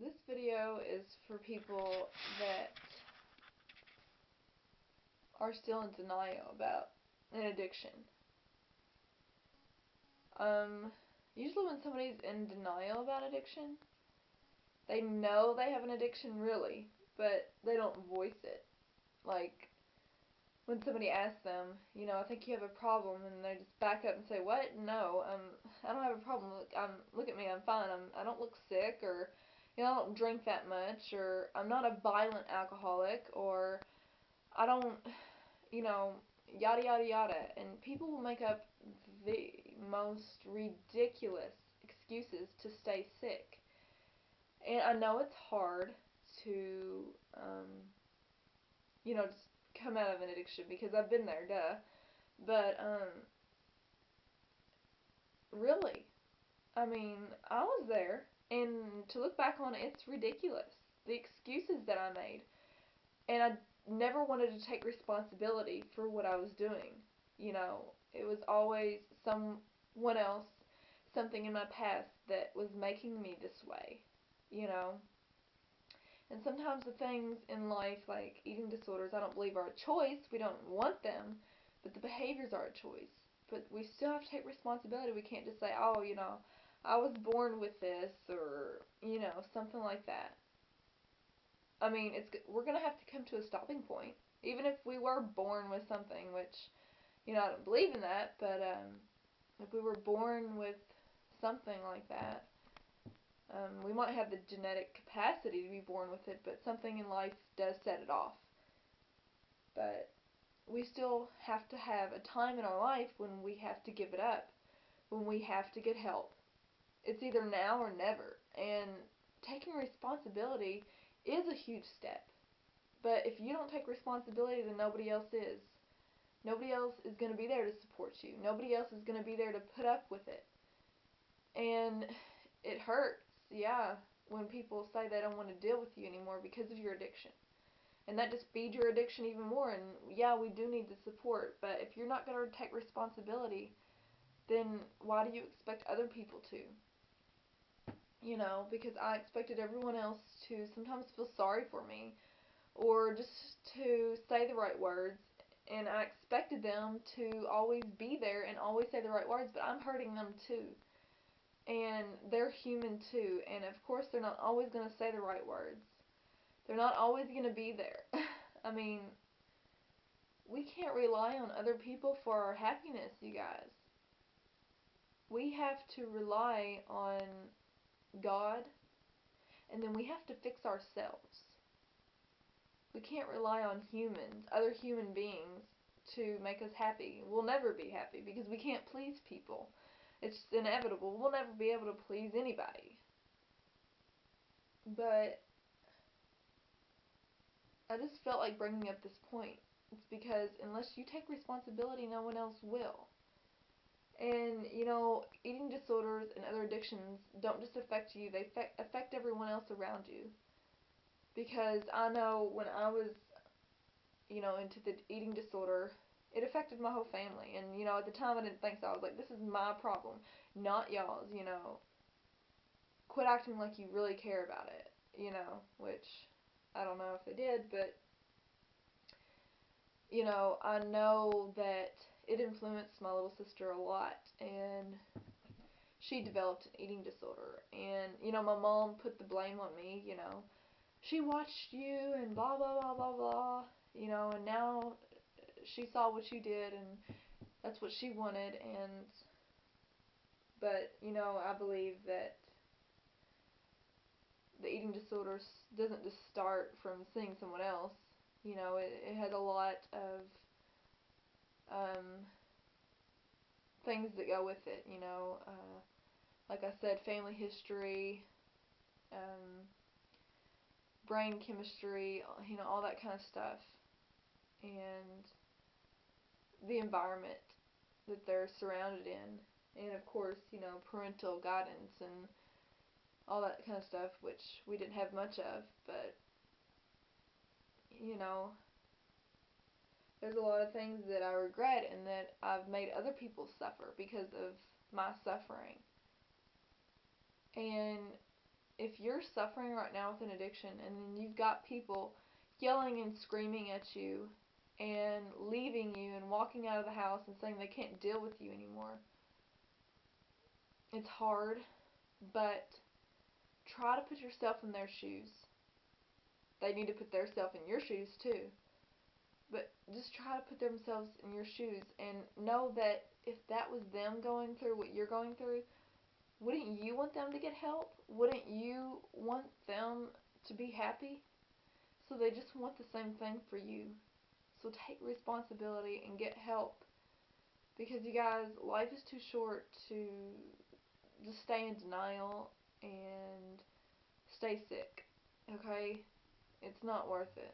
This video is for people that are still in denial about an addiction. Usually when somebody's in denial about addiction, they know they have an addiction really, but they don't voice it. Like, when somebody asks them, I think you have a problem, and they just back up and say, what? No, I don't have a problem. Look at me, I'm fine. I don't look sick, or, I don't drink that much, or I'm not a violent alcoholic, or I don't, yada yada yada. And people will make up the most ridiculous excuses to stay sick. And I know it's hard to, just come out of an addiction because I've been there, duh. But, really, I mean, I was there, and to look back on it, it's ridiculous. The excuses that I made. And I never wanted to take responsibility for what I was doing. It was always someone else, something in my past that was making me this way, you know. And sometimes the things in life, like eating disorders, I don't believe are a choice. We don't want them, but the behaviors are a choice. But we still have to take responsibility. We can't just say, oh, I was born with this, or, something like that. I mean, we're going to have to come to a stopping point. Even if we were born with something, which, I don't believe in that, but if we were born with something like that, we might have the genetic capacity to be born with it, but something in life does set it off. But we still have to have a time in our life when we have to give it up, when we have to get help. It's either now or never. And taking responsibility is a huge step. But if you don't take responsibility, then nobody else is. Nobody else is going to be there to support you. Nobody else is going to be there to put up with it. And it hurts, yeah, when people say they don't want to deal with you anymore because of your addiction. And that just feeds your addiction even more. And yeah, we do need the support. But if you're not going to take responsibility, then why do you expect other people to? Because I expected everyone else to sometimes feel sorry for me, or just to say the right words, and I expected them to always be there and always say the right words, but I'm hurting them too. And they're human too, and of course they're not always going to say the right words. They're not always going to be there. I mean, we can't rely on other people for our happiness, you guys. We have to rely on God, and then we have to fix ourselves. We can't rely on humans, other human beings, to make us happy. We'll never be happy because we can't please people. It's inevitable. We'll never be able to please anybody. But I just felt like bringing up this point. It's because unless you take responsibility, no one else will. And, eating disorders and other addictions don't just affect you, they affect everyone else around you. Because I know when I was, into the eating disorder, it affected my whole family. And, at the time I didn't think so. I was like, this is my problem, not y'all's, Quit acting like you really care about it, which I don't know if they did, but, I know that it influenced my little sister a lot, and she developed an eating disorder. And, my mom put the blame on me, she watched you and blah, blah, blah, blah, blah, and now she saw what you did, and that's what she wanted. And but I believe that the eating disorder doesn't just start from seeing someone else. It has a lot of things that go with it. Like I said, family history, um, brain chemistry, all that kind of stuff, and the environment that they're surrounded in, and of course, parental guidance and all that kind of stuff, which we didn't have much of. But you know, there's a lot of things that I regret and that I've made other people suffer because of my suffering. And if you're suffering right now with an addiction and then you've got people yelling and screaming at you and leaving you and walking out of the house and saying they can't deal with you anymore, it's hard, but try to put yourself in their shoes. They need to put themselves in your shoes too. But just try to put themselves in your shoes and know that if that was them going through what you're going through, wouldn't you want them to get help? Wouldn't you want them to be happy? So they just want the same thing for you. So take responsibility and get help. Because you guys, life is too short to just stay in denial and stay sick. Okay? It's not worth it.